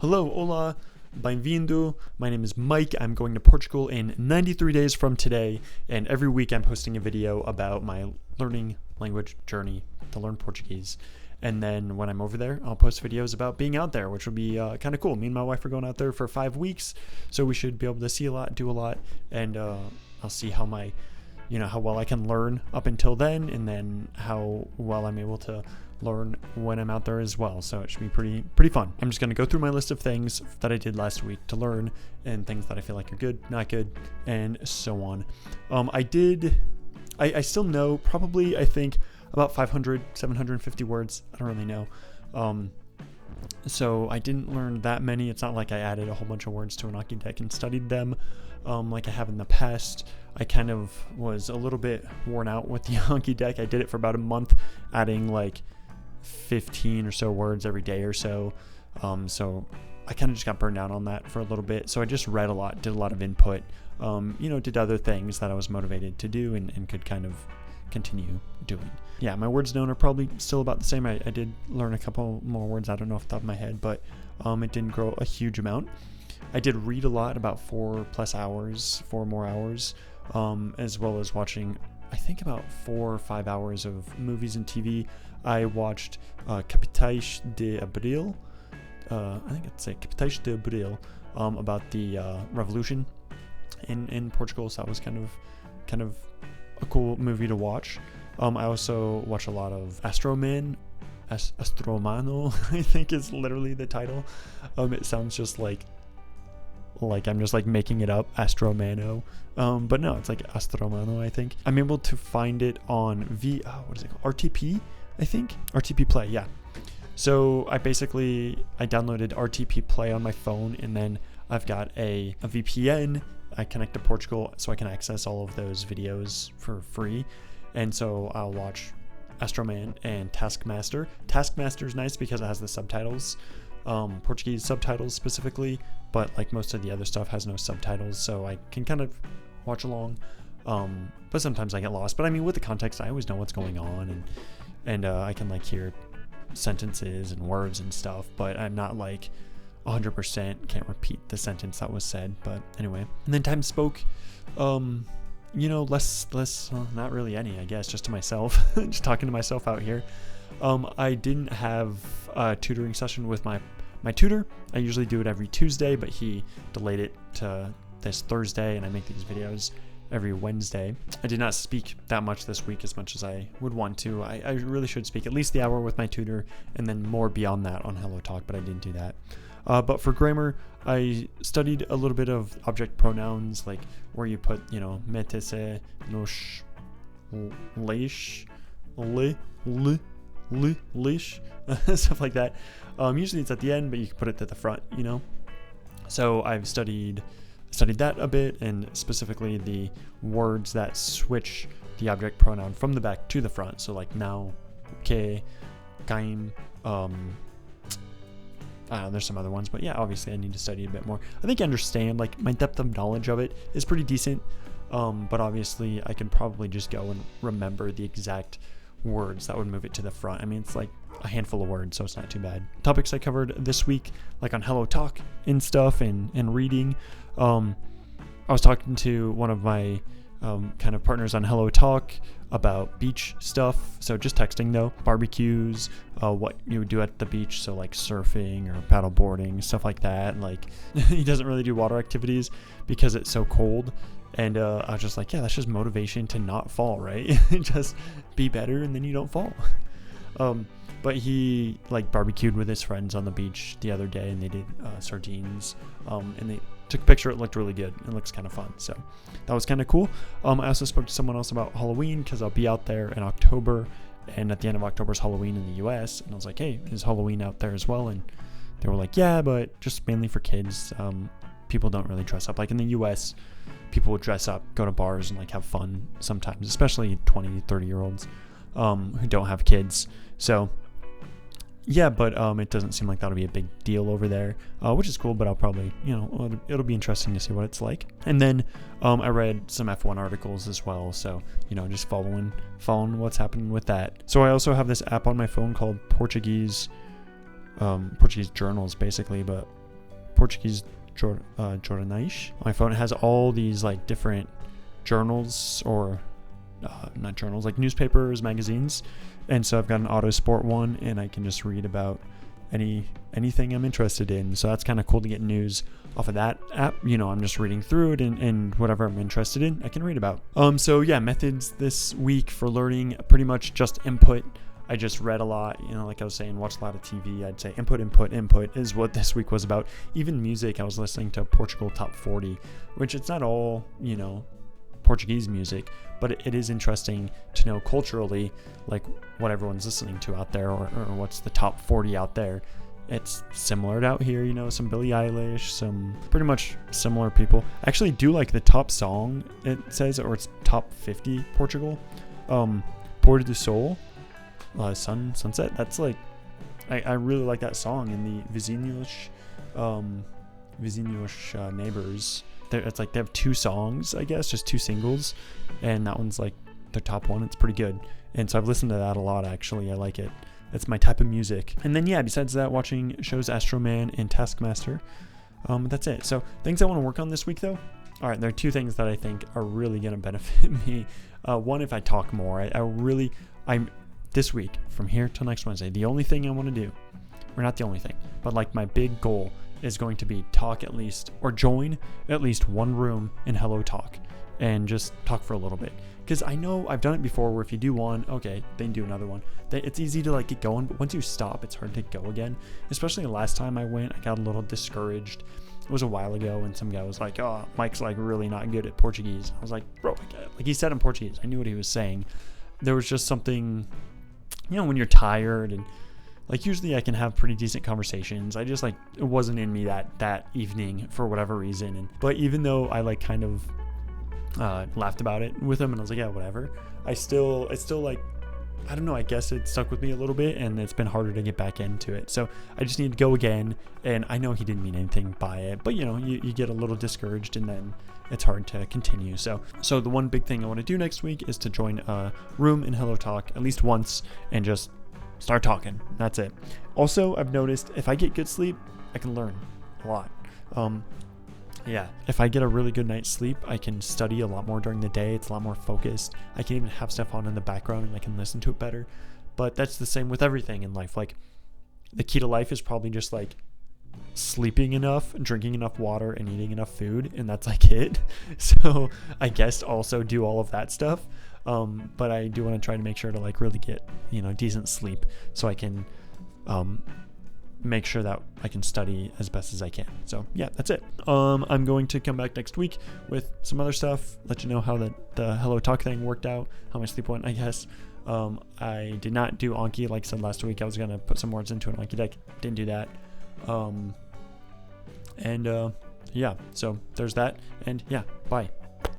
Hello, hola, bem-vindo. My name is Mike. I'm going to Portugal in 93 days from today, and every week I'm posting a video about my learning language journey to learn Portuguese. And then when I'm over there, I'll post videos about being out there, which will be kind of cool. Me and my wife are going out there for 5 weeks, so we should be able to see a lot, do a lot, and I'll see how how well I can learn up until then, and then how well I'm able to learn when I'm out there as well. So it should be pretty fun. I'm just going to go through my list of things that I did last week to learn, and things that I feel like are good, not good, and so on. I still know probably, I think, about 500, 750 words. I don't really know. So I didn't learn that many. It's not like I added a whole bunch of words to an Anki deck and studied them like I have in the past. I kind of was a little bit worn out with the Anki deck. I did it for about a month, adding like 15 or so words every day or so. So I kind of just got burned out on that for a little bit. So I just read a lot, did a lot of input, did other things that I was motivated to do and could kind of continue doing. Yeah, my words known are probably still about the same. I did learn a couple more words, I don't know off the top of my head, but it didn't grow a huge amount. I did read a lot, about 4 more hours, as well as watching, I think, about 4 or 5 hours of movies and TV. I watched Capitais de Abril, I think it's Capitais de Abril, about the revolution in Portugal, so that was kind of a cool movie to watch. I also watch a lot of Astroman, Astromano, I think is literally the title. It sounds just like I'm just like making it up, Astromano. But no, it's like Astromano, I think. I'm able to find it on what is it called? RTP, I think? RTP Play, yeah. So I downloaded RTP Play on my phone, and then I've got a VPN. I connect to Portugal so I can access all of those videos for free. And so I'll watch Astroman and Taskmaster. Taskmaster is nice because it has the subtitles, Portuguese subtitles specifically, but like most of the other stuff has no subtitles, so I can kind of watch along. But sometimes I get lost. But I mean, with the context, I always know what's going on, and I can like hear sentences and words and stuff, but I'm not like 100% can't repeat the sentence that was said. But anyway, and then time spoke, less, not really any, I guess, just to myself, just talking to myself out here. I didn't have a tutoring session with my tutor. I usually do it every Tuesday, but he delayed it to this Thursday, and I make these videos every Wednesday. I did not speak that much this week, as much as I would want to. I really should speak at least the hour with my tutor, and then more beyond that on Hello Talk, but I didn't do that. But for grammar, I studied a little bit of object pronouns, like where you put, metese, nos, leish, lish, stuff like that. Usually it's at the end, but you can put it at the front, So I've studied that a bit, and specifically the words that switch the object pronoun from the back to the front. So like now, que, caim, there's some other ones, but yeah, obviously I need to study a bit more. I think I understand, like my depth of knowledge of it is pretty decent, but obviously I can probably just go and remember the exact words that would move it to the front. I mean, it's like a handful of words, so it's not too bad. Topics I covered this week, like on Hello Talk and stuff, and reading. I was talking to one of my kind of partners on Hello Talk about beach stuff. So just texting though, barbecues, what you would do at the beach. So like surfing or paddle boarding, stuff like that. Like he doesn't really do water activities because it's so cold. And I was just like, yeah, that's just motivation to not fall, right? Just be better and then you don't fall. But he like barbecued with his friends on the beach the other day, and they did sardines, and they took a picture. It looked really good. It looks kind of fun. So that was kind of cool. I also spoke to someone else about Halloween, because I'll be out there in October, and at the end of October is Halloween in the US. And I was like, hey, is Halloween out there as well? And they were like, yeah, but just mainly for kids. People don't really dress up. Like in the US, people would dress up, go to bars, and like have fun sometimes, especially 20, 30-year-olds who don't have kids. So yeah, but it doesn't seem like that'll be a big deal over there, which is cool. But I'll probably, it'll be interesting to see what it's like. And then I read some F1 articles as well, so just following what's happening with that. So I also have this app on my phone called Portuguese journals, basically, but Portuguese jornais. My phone has all these like different journals, or not journals, like newspapers, magazines. And so I've got an auto sport one, and I can just read about anything I'm interested in. So that's kind of cool to get news off of that app. I'm just reading through it, and whatever I'm interested in, I can read about. So yeah, methods this week for learning, pretty much just input. I just read a lot, like I was saying, watched a lot of TV. I'd say input is what this week was about. Even music, I was listening to Portugal Top 40, which it's not all, Portuguese music, but it is interesting to know culturally, like what everyone's listening to out there, or what's the top 40 out there. It's similar to out here, some Billie Eilish, some pretty much similar people. I actually do like the top song, it says, or it's top 50 Portugal. Pôr do Sol. Sunset. That's like, I really like that song. In the Vizinhos neighbors, it's like they have 2 songs, I guess, just 2 singles, and that one's like their top one. It's pretty good, and so I've listened to that a lot. Actually, I like it. It's my type of music. And then besides that, watching shows Astro Man and Taskmaster. That's it. So things I want to work on this week, though. All right, there are 2 things that I think are really going to benefit me. One, if I talk more, I'm this week, from here till next Wednesday, the only thing I want to do, or not the only thing, but like my big goal is going to be talk at least, or join at least one room in Hello Talk, and just talk for a little bit. Because I know I've done it before, where if you do one, okay, then do another one. It's easy to like get going, but once you stop, it's hard to go again. Especially the last time I went, I got a little discouraged. It was a while ago, and some guy was like, "Oh, Mike's like really not good at Portuguese." I was like, "Bro, like he said in Portuguese, I knew what he was saying." There was just something, when you're tired, and like usually I can have pretty decent conversations. I just like, it wasn't in me that evening for whatever reason. But even though I like kind of laughed about it with him, and I was like, yeah, whatever, I still like, I don't know, I guess it stuck with me a little bit, and it's been harder to get back into it. So I just need to go again. And I know he didn't mean anything by it, but you get a little discouraged, and then it's hard to continue. So the one big thing I want to do next week is to join a room in Hello Talk at least once, and just start talking. That's it. Also, I've noticed if I get good sleep, I can learn a lot. If I get a really good night's sleep, I can study a lot more during the day. It's a lot more focused. I can even have stuff on in the background, and I can listen to it better. But that's the same with everything in life. Like, the key to life is probably just like sleeping enough, drinking enough water, and eating enough food, and that's like it. So I guess also do all of that stuff. But I do want to try to make sure to like really get decent sleep, so I can make sure that I can study as best as I can. So yeah, that's it. I'm going to come back next week with some other stuff, let you know how the Hello Talk thing worked out, how my sleep went, I guess. I did not do Anki like I said last week. I was gonna put some words into an Anki deck, didn't do that. So there's that, and bye.